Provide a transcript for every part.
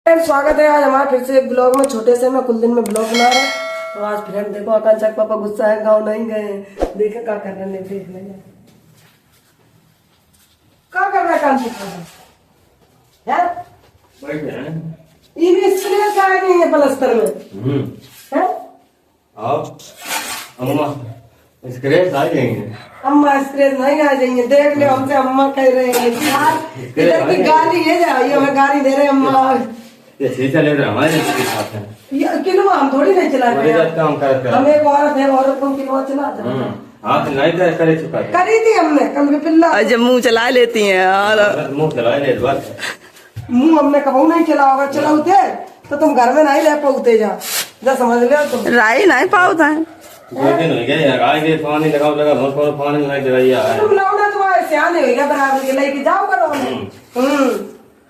स्वागत है आज हमारे फिर से एक ब्लॉग में। छोटे से मैं कुल दिन में ब्लॉग बना रहा है। तो आज फ्रेंड देखो आकांक्षा के पापा गुस्सा है, गाँव नहीं गए, देखे क्या कर रहे हैं, देख लेंगे क्या कर रहा है आकांक्षा है। ये भी स्प्रे का नहीं है प्लास्टर में है। अम्मा स्क्रेच आ जाएंगे, अम्मा स्क्रेच नहीं आ जाएंगे, देख ले हमसे अम्मा कह रहे हैं इधर की गाली है जा, ये हमें गाली दे रहे अम्मा। ये शीशा ले रहा हमारे साथ है। किलवा हम थोड़ी नहीं चलाते हैं, काम करते हम एक औरत है, औरत को किलवा चलाते हैं। हाँ नहीं करे चुका है, करी थी हमने कल भी पिल्ला जब मुंह चला लेती हैं और मुंह चला ले बात मुंह हमने कभी नहीं चला होगा, चलाते तो तुम घर में नहीं रह पाते जा समझ ले तुम राई नहीं पाता है। 2 दिन हो गए यार, आगे पानी लगाओ लगा बहुत सारा पानी नहीं दवाइया है। तुम लौड़ा तो ऐसे आने होगा बराबर के लेके जाओ करो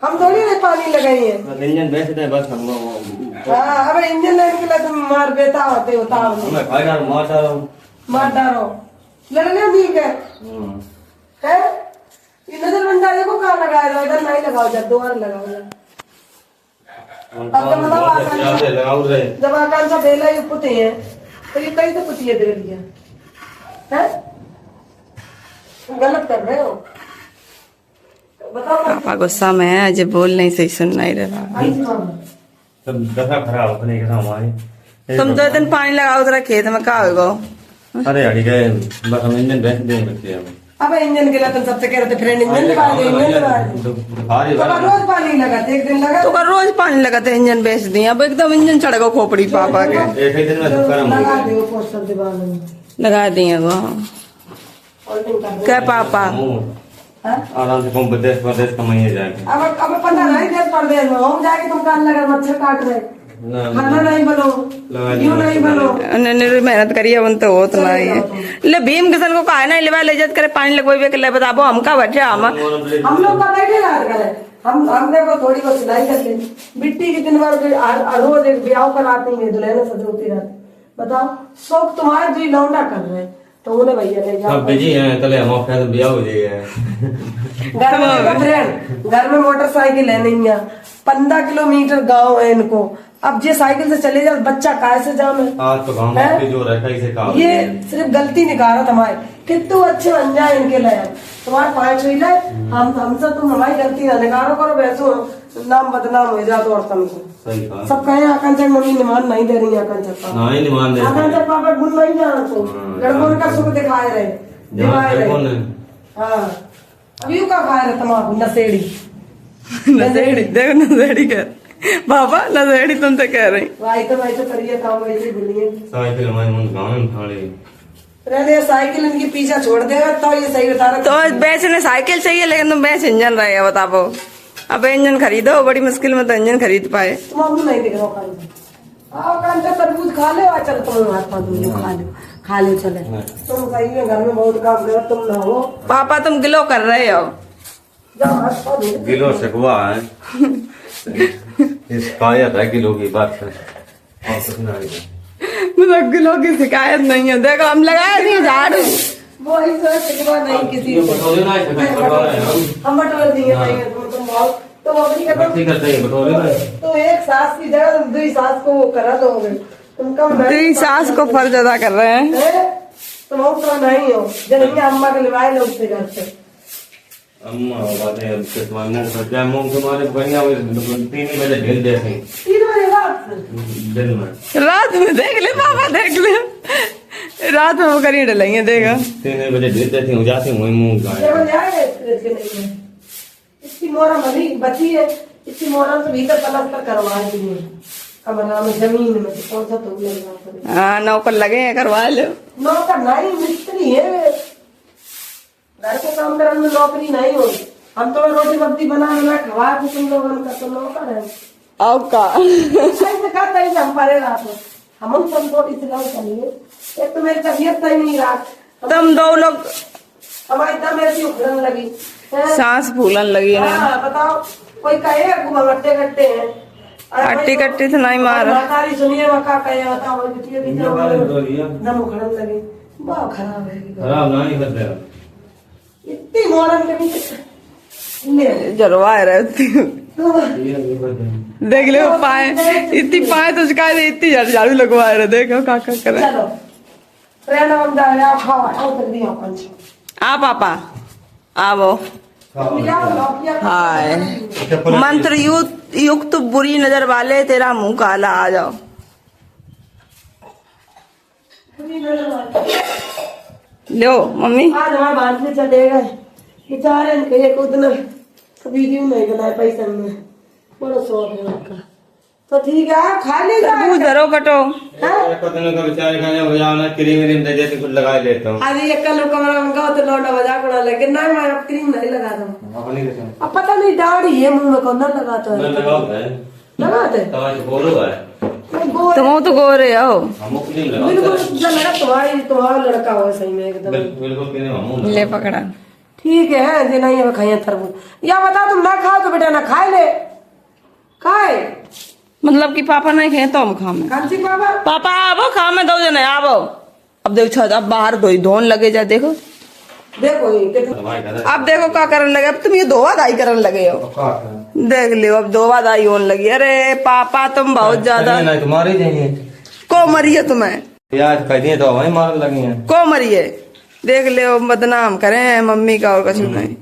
हम थोड़ी नहीं पानी लगाई है। इंजन बेच दे बस हम हाँ अब इंजन लाइन के लिए तुम मार बेता होते होता मैं खाई डाल मार डालो लड़ने ठीक है। ये नजर बंदा देखो कहाँ लगाया, इधर नहीं लगाओ, जब दोबारा लगाओ। अब तो बताओ आकांक्षा जब आकांक्षा बेला ये पुते हैं तो ये कहीं से पुतिए दे दिया है, तुम गलत कर रहे हो। बताओ पापा गुस्सा में है, अजय बोल नहीं सही सुन नहीं रहा। सब दशा खराब अपने के हमारे। तुम 2 दिन पानी लगाओ तेरा खेत में क्या होगा। अरे अड़ी गए बस हम इंजन बेच देंगे। अब इंजन के लिए तुम सबसे कह रहे थे फ्रेंड इंजन लगा दे, इंजन लगा दे। तो रोज पानी लगाते, एक दिन लगा तो रोज पानी लगाते इंजन बेच दिए, अब एकदम इंजन चढ़ गो खोपड़ी पापा के। एक ही दिन में गर्म लगा दे वो पोस्टर दीवार में लगा दिए वो क्या पापा आराम से कौन प्रदेश कमाइए जाएंगे। अब पता नहीं देश परदेश में हम जाके तुम कान लगा मच्छर काट रहे, खाना नहीं बनो, यूं नहीं बनो। उन्होंने मेहनत करी है उन तो होत नहीं है। ले भीम किसान को कहा ना ले इज्जत करे पानी लगवाइबे के ले बताबो हम का बच्चा हम लोग का बैठे याद करे। हम देखो थोड़ी बहुत सिलाई कर ले, मिट्टी के दिन भर रोज एक ब्याह कराती है, दुल्हन सजोती रहती। बताओ शौक तुम्हारे जो लौंडा कर रहे हैं तो उन्हें भैया ले जाओ। बिजी हैं कल हम ऑफिस ब्याह हो जाएगा। घर में मोटरसाइकिल है नहीं है, 15 किलोमीटर गांव है इनको। अब जे साइकिल से चले जाओ बच्चा काय से जाओ में आज तो गांव में जो रखा इसे कहा ये सिर्फ गलती निकाला तुम्हारे, कितने अच्छे बन जाए इनके लिए तुम्हारे 5 हुई ले हमसे तुम हमारी गलती ना निकालो करो, वैसे नाम बदनाम हो जाए तो और तुमको सही कहा। सब कहे आकांक्षा मम्मी निमान नहीं दे रही, आकांक्षा पापा गुण नहीं जाना तो लड़कों का सुख दिखाए रहे। हाँ अब यू का खाए रहे तम्बाकू नशेड़ी देखो नशेड़ी कर बाबा नशेड़ी तुमसे कह रही भाई तो वैसे करिए काम वैसे बोलिए। साइकिल हमारे मन गांव में थाड़े रहने साइकिल इनकी पीछा छोड़ देगा तो ये सही बता रहा। तो बेचने साइकिल चाहिए लेकिन तुम बेच इंजन रहे हो बताओ। अब इंजन खरीदो, बड़ी मुश्किल में तो इंजन खरीद पाए। तुम हमको नहीं दिख रहा कांचा तरबूज खा ले चल तुम हाथ पाँव खा ले चले तुम सही में घर में बहुत काम करो तुम ना हो। पापा तुम गिलो कर रहे हो, जाओ हाथ पाँव धो। किलो सकवा है शिकायत है किलो की बात है और कुछ नहीं। मतलब गिलो की शिकायत नहीं है। देखो हम लगाए दिए झाड़ू वो ऐसा शिकवा नहीं किसी को, हम बटोर दिए तुम अपनी तो एक सास की जगह तुम 2 सास को वो करा दोगे, तुम कम 2 सास को फर्ज अदा कर रहे हैं। तुम हो तो नहीं हो जब अम्मा के लिवाए लोग से घर से अम्मा बातें अब से मानने सच्चा मुंह तुम्हारे बढ़िया 3 बजे ढेल देते हैं 3 बजे रात दिन में रात में देख ले पापा देख ले रात में वो करी डलेंगे देखा 3 बजे ढेल देती हूँ जाती हूँ मुंह गाय। इसकी मोहरम अभी बची है, इसकी मोहरम से भीतर पलस्तर करवा दी है कमरा में जमीन में कौन सा तुम लगवा। हाँ नौकर लगे हैं करवा लो। नौकर नहीं मिस्त्री है, घर के काम करने में नौकरी नहीं होगी। हम तो रोटी सब्जी बना खवा तुम लोग तो नौकर है और का हम परे रात में हम थोड़ी सी गाँव चलिए। एक तो मेरी तबीयत सही नहीं रहा, तुम 2 लोग हमारी दम ऐसी उखड़न लगी, सांस फूलन लगी है। बताओ कोई कहे गट्टे गट्टे हैं कट्टी कट्टी तो नहीं मारा सुनिए वका कहे बताओ दम उखड़न लगे बहुत खराब है। खराब नहीं करते इतनी मोहरम के बीच ले जलवा रहती हूँ। देख ले वो पाए इतनी पाए तो शिकायत इतनी झाड़ू लगवा रहे, देखो का करे। चलो प्रेरणा हम जा रहे, आप खाओ आओ तक दिया पंच आ पापा आवो। हाय मंत्र युक्त बुरी नजर वाले तेरा मुंह काला, आ जाओ। लो मम्मी आज हमारे बांध में चले गए बेचारे, इनके एक उतना कभी क्यों नहीं बनाए पैसा में, बड़ा शौक है उनका। तो ठीक है आप खा लीजिए। तरबूज धरो कटो। एक दिन का बेचारे खाने हो जाओ ना, क्रीम व्रीम दे देते कुछ लगा लेता हूँ। आज ये कल कमरा में गया तो लौटा मजाक उड़ा, लेकिन ना मैं अब क्रीम नहीं लगा दूँ। अब पता नहीं दाढ़ी है मुंह में कौन ना लगाता है, लगाते तुम्हारे बोलो है तुम तो गोरे हो। हम क्रीम लगा बिल्कुल लगा तुम्हारा लड़का हो सही में एकदम। बिल्कुल क्रीम हम ले पकड़ा। ठीक है जे नहीं है खाइए तरबूज। या बता तुम ना खाओ तो बेटा ना खाए ले, खाए मतलब कि पापा नहीं खाए तो हम खाओ। कांची बाबा पापा आवो खाओ में दो जने आवो। अब देखो छत अब बाहर धोन लगे जा, देखो देखो ये कितना अब देखो क्या करने लगे। अब तुम ये धोवा धाई करने लगे हो, देख लियो अब धोवा धाई होने लगी। अरे पापा तुम बहुत ज्यादा तुम्हारी देंगे को मरी है तुम्हें, याद कर दिए तो वही मार लगी है को मरी है। देख लियो बदनाम करें मम्मी का और कुछ नहीं।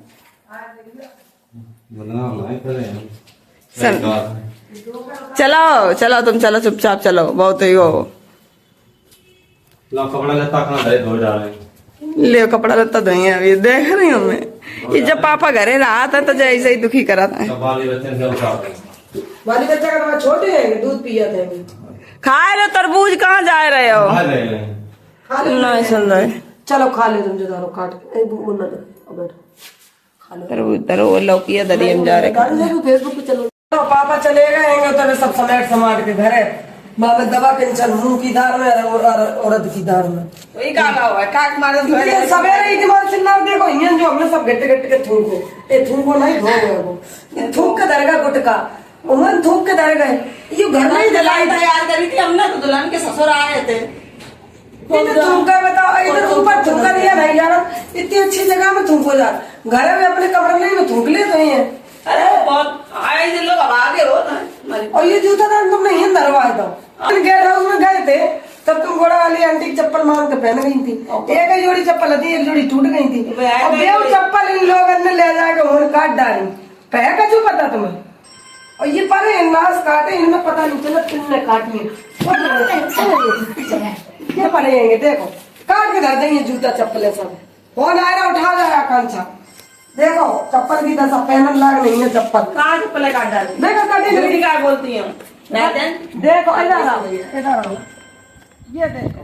चलो चलो तुम चलो चुपचाप चलो, बहुत ही हो। कपड़ा लत्ता कहाँ धो डाले, ले कपड़ा लत्ता धोई अभी देख रही हूँ मैं। ये जब पापा घरे रहा था तो जैसे ही दुखी करा था। बाली बच्चे से उठा वाली बच्चा का छोटे हैं दूध पिया थे खाए लो तरबूज, कहाँ जा रहे हो? खा ले नहीं सुन रहे। चलो खा ले तुम जो काट के बैठो खा लो तरबूज धरो लौकी दरी हम जा रहे। फेसबुक पे चलो पापा चले गए तो सब समेट समाट के घर है। माँ में दवा पेंशन मुंह की दार में और औरत की दार में वही काका हुआ है काक मारे ये सवेरे ही दिमाग से ना देखो इंजन जो हमने सब गट्टे गट्टे के थूको ये थूको नहीं धो गए वो ये थूक के दरगा गुटका उमन थूक के दरगा ये घर में ही दलाई तैयार करी थी हमने तो दुल्हन के ससुर आए थे। थूका बताओ इधर ऊपर थूका दिया नहीं यार, इतनी अच्छी जगह में थूको जा, घर में अपने कमरे में थूक ले तो ही है। अरे बहुत आए थे लोग, अब आगे हो ना। और ये जूता था तुमने यहीं धरवाया था, गेट हाउस में गए थे तब तुम घोड़ा वाली आंटी की चप्पल मांग के पहन गई थी। एक ही जोड़ी चप्पल थी, एक जोड़ी टूट गई थी। अब बेव चप्पल इन लोगों ने ले जाके मोड़ काट डाली, पह का क्यों पता तुम्हें? और ये पर नाश काटे इनमें पता नहीं चला तुमने काटी ये पड़ेंगे देखो काट के धर देंगे जूता चप्पल सब। फोन आ रहा उठा जाए आकांक्षा, देखो चप्पल की दशा पहनन लाग नहीं है चप्पल। कहाँ चप्पल काट डाली? देखो कटी क्या बोलती हूँ देखो इधर आओ ये देखो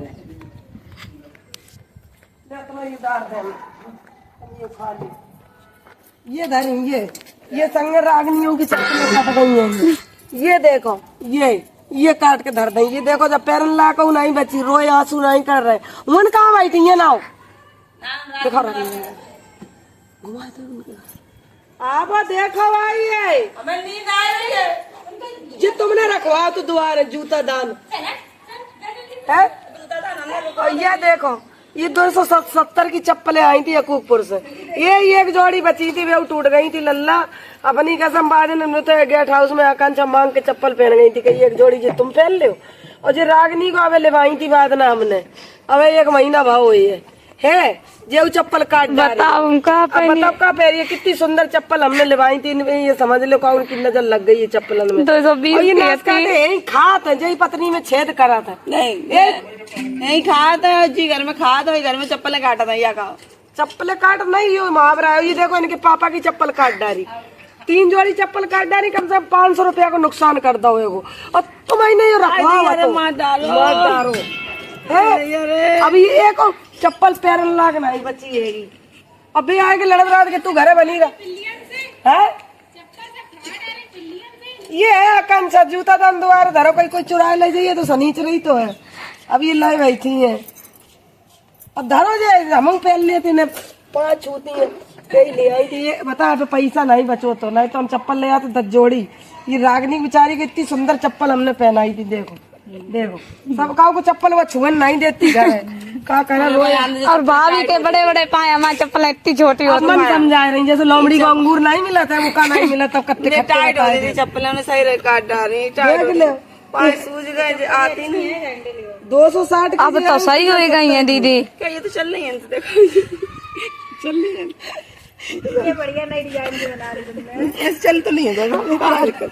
ये दार ये खा ली ये धरी ये संग रागनियों की चप्पल कट गई है। ये देखो ये काट के धर दें। ये देखो जब पैरन ला को नहीं बची रोए आंसू नहीं कर रहे उन कहाँ बैठी है नाव देखो आप देखो भाई हमें नींद आ रही है। ये तुमने रखवा तो दुआरे जूता दान है। और ये देखो ये 270 की चप्पलें आई थी अकूकपुर से, ये एक जोड़ी बची थी वो टूट गई थी। लल्ला अपनी कसम बाजन तो गेट हाउस में आकांक्षा मांग के चप्पल पहन गई थी कि एक जोड़ी जो तुम पहन लो। और जो रागनी को अबे लेवाई थी बाद ना हमने अबे 1 महीना भाव हुई है जो चप्पल काट बताओ का पहनी कितनी सुंदर चप्पल हमने लेवाई थी। ये समझ लो कौन की नजर लग गई है चप्पल में। 220 खात है पत्नी में छेद करा था नहीं खाया था जी, घर में खाया था घर में चप्पल काटा था। या कहा चप्पल काट नहीं ये मुहावरा है। ये देखो इनके पापा की चप्पल काट डाली, 3 जोड़ी चप्पल काट डाली, कम से कम 500 रुपया को नुकसान कर दो एगो। और तुम्हें ये रखवा अभी एक चप्पल पैरन लाग नहीं बची है। अभी आगे लड़ब रात के तू घरे बनी है ये है आकांक्षा जूता दान द्वार धरो कोई चुरा ले जाइए तो सनीच रही तो है। अब ये लाई बैठी है अब धरो जाए हम पहन लिए थे 5 छूती है कई ले आई थी। ये बता अब पैसा नहीं बचो तो नहीं तो हम चप्पल ले आते 10 जोड़ी। ये रागनी बेचारी की इतनी सुंदर चप्पल हमने पहनाई थी देखो देखो सब काऊ को चप्पल वो छुअन नहीं देती घर है का करा रोज और भाभी के बड़े बड़े पाए, हमारी चप्पल इतनी छोटी अब होती मन समझा रही जैसे लोमड़ी को अंगूर नहीं मिला था वो का नहीं मिला तब कत्ते खट्टे टाइट हो रही चप्पलों ने सही रहे काट डाली टाइट देख ले पाए सूझ गए आती नहीं 260 की अब तो सही हो गई है दीदी। क्या ये तो चल रही है देखो चल रही है ये बढ़िया नई डिजाइन की बना रही तुमने ऐसे चल तो नहीं है देखो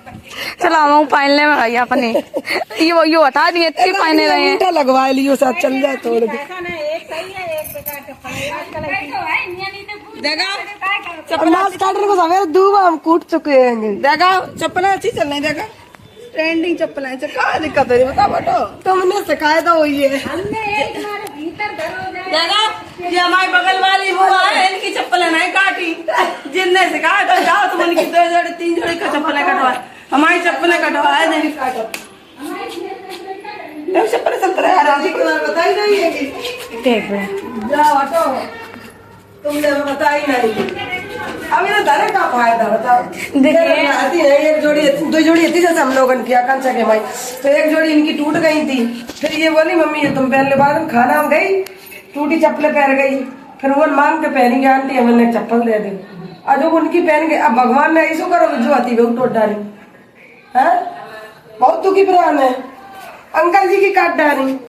चलो हम पहनने में भैया अपनी ये हटा दिए, इतनी पहने रहे हैं। अंगूठा लगवा लियो साथ चल जाए थोड़ दे मांस काटने को सवेरे दूब हम कूट चुके हैं देखो चप्पलें अच्छी चल रही देखो ट्रेंडिंग चप्पलें हैं क्या दिक्कत है बता बटो तुमने शिकायत हुई है देखो ये हमारी बगल वाली बुआ है इनकी चप्पलें नहीं काटी जिनने से कहा कल जाओ तुम उनकी 2 जोड़ी 3 जोड़ी का चप्पलें कटवाए हमारी चप्पलें कटवाए नहीं काटो चप्पलें चलते रहे राजी की बात बताई नहीं है कि देख रहे जाओ हटो तुमने बताई नहीं अब ये धरे का फायदा बताओ देखिए आती है एक जोड़ी 2 जोड़ी थी जैसे हम लोगन की आकांक्षा के भाई तो एक जोड़ी इनकी टूट गई थी फिर ये बोली मम्मी ये तुम पहले बाद में खाना हम गई टूटी चप्पलें पहन गई फिर वो मांग के पहनेंगे आंटी हमने चप्पल दे दी और जो उनकी पहन गई अब भगवान ने ऐसा करो जो आती है टूट डाली है बहुत दुखी प्राण है अंकल जी की काट डाली